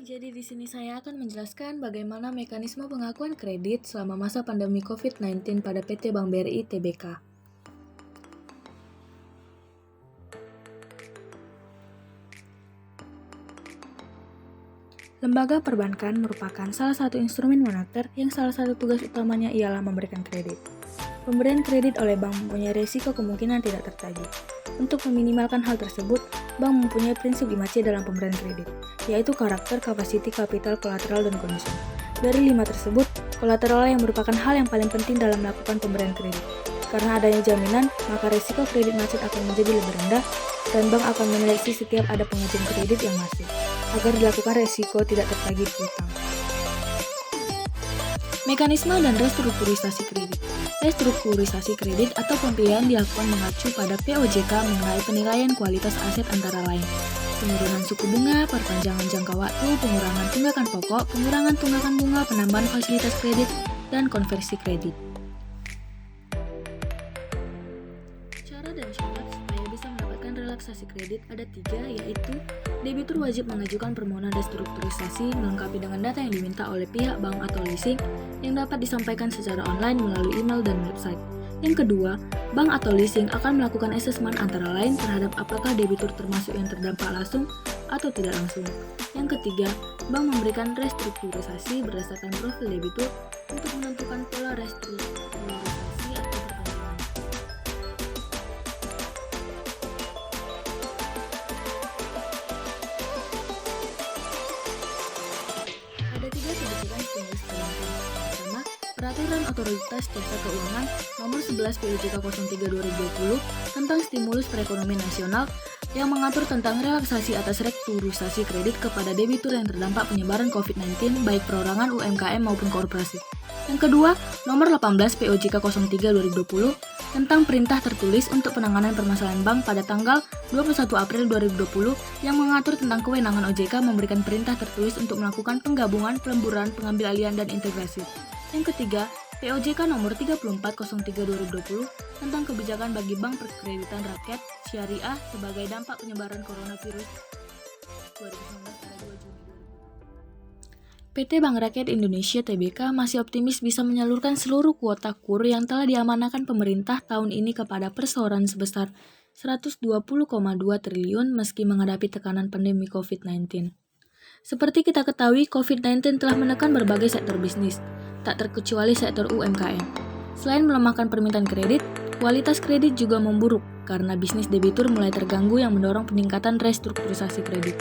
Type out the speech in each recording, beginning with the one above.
Jadi di sini saya akan menjelaskan bagaimana mekanisme pengakuan kredit selama masa pandemi COVID-19 pada PT Bank BRI Tbk. Lembaga perbankan merupakan salah satu instrumen moneter yang salah satu tugas utamanya ialah memberikan kredit. Pemberian kredit oleh bank mempunyai risiko kemungkinan tidak tertagih. Untuk meminimalkan hal tersebut, bank mempunyai prinsip 5C dalam pemberian kredit, yaitu karakter, kapasiti, kapital, kolateral, dan kondisi. Dari 5 tersebut, kolateral yang merupakan hal yang paling penting dalam melakukan pemberian kredit. Karena adanya jaminan, maka risiko kredit macet akan menjadi lebih rendah, dan bank akan menyeleksi setiap ada pengajuan kredit yang masuk, agar dilakukan risiko tidak tertagih piutang. Mekanisme dan restrukturisasi kredit. Restrukturisasi kredit atau pembiayaan dilakukan mengacu pada POJK mengenai penilaian kualitas aset antara lain penurunan suku bunga, perpanjangan jangka waktu, pengurangan tunggakan pokok, pengurangan tunggakan bunga, penambahan fasilitas kredit, dan konversi kredit. Cara dan syarat supaya bisa mendapatkan relaksasi kredit ada 3, yaitu debitur wajib mengajukan permohonan restrukturisasi melengkapi dengan data yang diminta oleh pihak bank atau leasing yang dapat disampaikan secara online melalui email dan website. Yang kedua, bank atau leasing akan melakukan asesmen antara lain terhadap apakah debitur termasuk yang terdampak langsung atau tidak langsung. Yang ketiga, bank memberikan restrukturisasi berdasarkan profil debitur untuk menentukan pola restrukturisasi atau perpanjangan. Ada 3 kebijakan stimulus perbankan. Pertama, Peraturan Otoritas Jasa Keuangan Nomor 11 POJK 03/2020 tentang stimulus perekonomian nasional yang mengatur tentang relaksasi atas restrukturisasi kredit kepada debitur yang terdampak penyebaran COVID-19 baik perorangan, UMKM maupun korporasi. Yang kedua, Nomor 18 POJK 03/2020 tentang perintah tertulis untuk penanganan permasalahan bank pada tanggal 21 April 2020 yang mengatur tentang kewenangan OJK memberikan perintah tertulis untuk melakukan penggabungan, pelemburan, pengambilalihan, dan integrasi. Yang ketiga, POJK nomor 3403/2020 tentang kebijakan bagi bank perkreditan rakyat syariah sebagai dampak penyebaran coronavirus 2019 pada 2 Juni 2020. PT Bank Rakyat Indonesia Tbk masih optimis bisa menyalurkan seluruh kuota KUR yang telah diamanahkan pemerintah tahun ini kepada perseroan sebesar 120,2 triliun meski menghadapi tekanan pandemi COVID-19. Seperti kita ketahui, COVID-19 telah menekan berbagai sektor bisnis, tak terkecuali sektor UMKM. Selain melemahkan permintaan kredit, kualitas kredit juga memburuk karena bisnis debitur mulai terganggu yang mendorong peningkatan restrukturisasi kredit.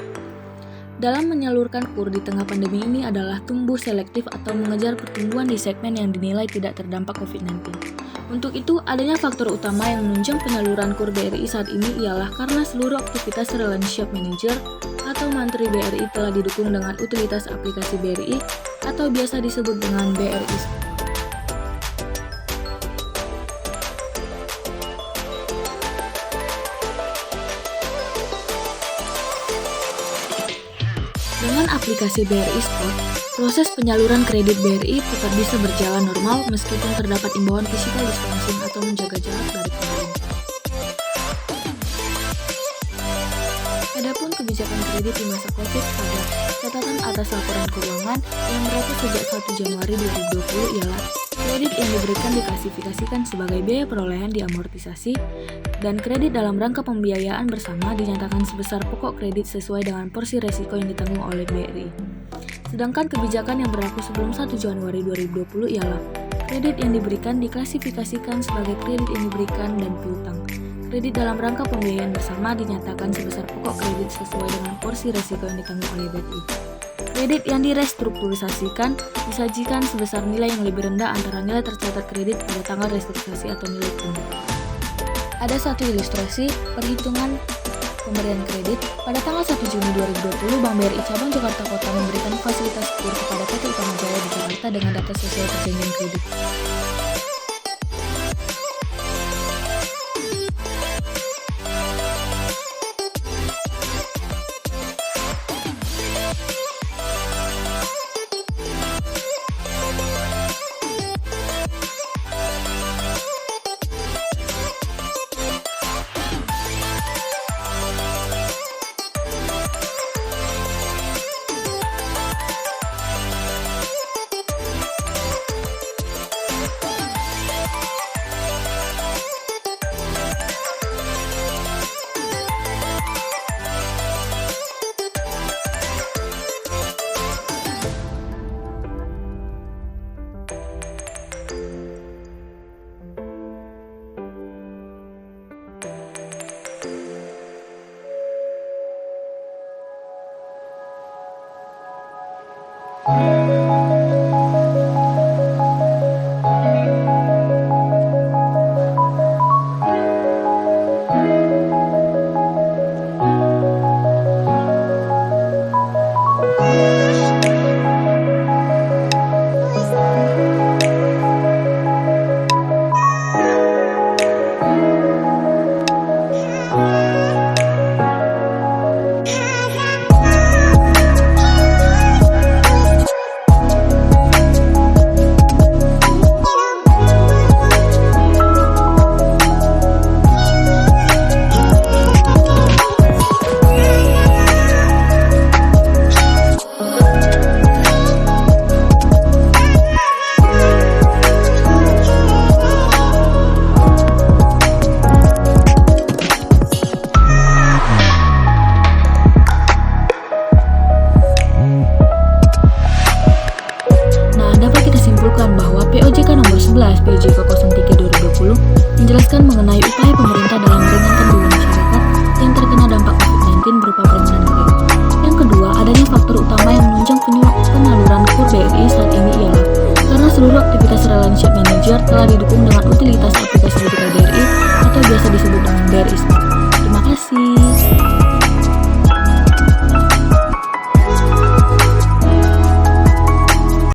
Dalam menyalurkan KUR di tengah pandemi ini adalah tumbuh selektif atau mengejar pertumbuhan di segmen yang dinilai tidak terdampak COVID-19. Untuk itu, adanya faktor utama yang menunjang penyaluran KUR BRI saat ini ialah karena seluruh aktivitas relationship manager atau mantri BRI telah didukung dengan utilitas aplikasi BRI atau biasa disebut dengan BRI. Dengan aplikasi BRI Sport, proses penyaluran kredit BRI tetap bisa berjalan normal meskipun terdapat imbauan physical distancing atau menjaga jarak dari pemerintah. Adapun kebijakan kredit di masa COVID pada catatan atas laporan keuangan yang berlaku sejak 1 Januari 2020 ialah kredit yang diberikan diklasifikasikan sebagai biaya perolehan diamortisasi dan kredit dalam rangka pembiayaan bersama dinyatakan sebesar pokok kredit sesuai dengan porsi resiko yang ditanggung oleh BRI. Sedangkan kebijakan yang berlaku sebelum 1 Januari 2020 ialah kredit yang diberikan diklasifikasikan sebagai kredit yang diberikan dan piutang. Kredit dalam rangka pembiayaan bersama dinyatakan sebesar pokok kredit sesuai dengan porsi resiko yang ditanggung oleh BRI. Kredit yang direstrukturisasikan disajikan sebesar nilai yang lebih rendah antara nilai tercatat kredit pada tanggal restrukturisasi atau nilai tunggu. Ada satu ilustrasi perhitungan pemberian kredit. Pada tanggal 1 Juni 2020, Bank BRI Cabang Jakarta Kota memberikan fasilitas KUR kepada PT Utama Jaya di Jakarta dengan data sesuai perjanjian kredit. Bahwa POJK nomor 11 POJK 03 2020 menjelaskan mengenai upaya pemerintah dalam meringankan beban masyarakat yang terkena dampak COVID-19 berupa perencanaan kredit. Yang kedua, adanya faktor utama yang menunjang penyaluran KUR BRI saat ini ialah karena seluruh aktivitas relationship manager telah didukung dengan utilitas aplikasi digital BRI atau biasa disebut dengan BRI Smart. Terima kasih.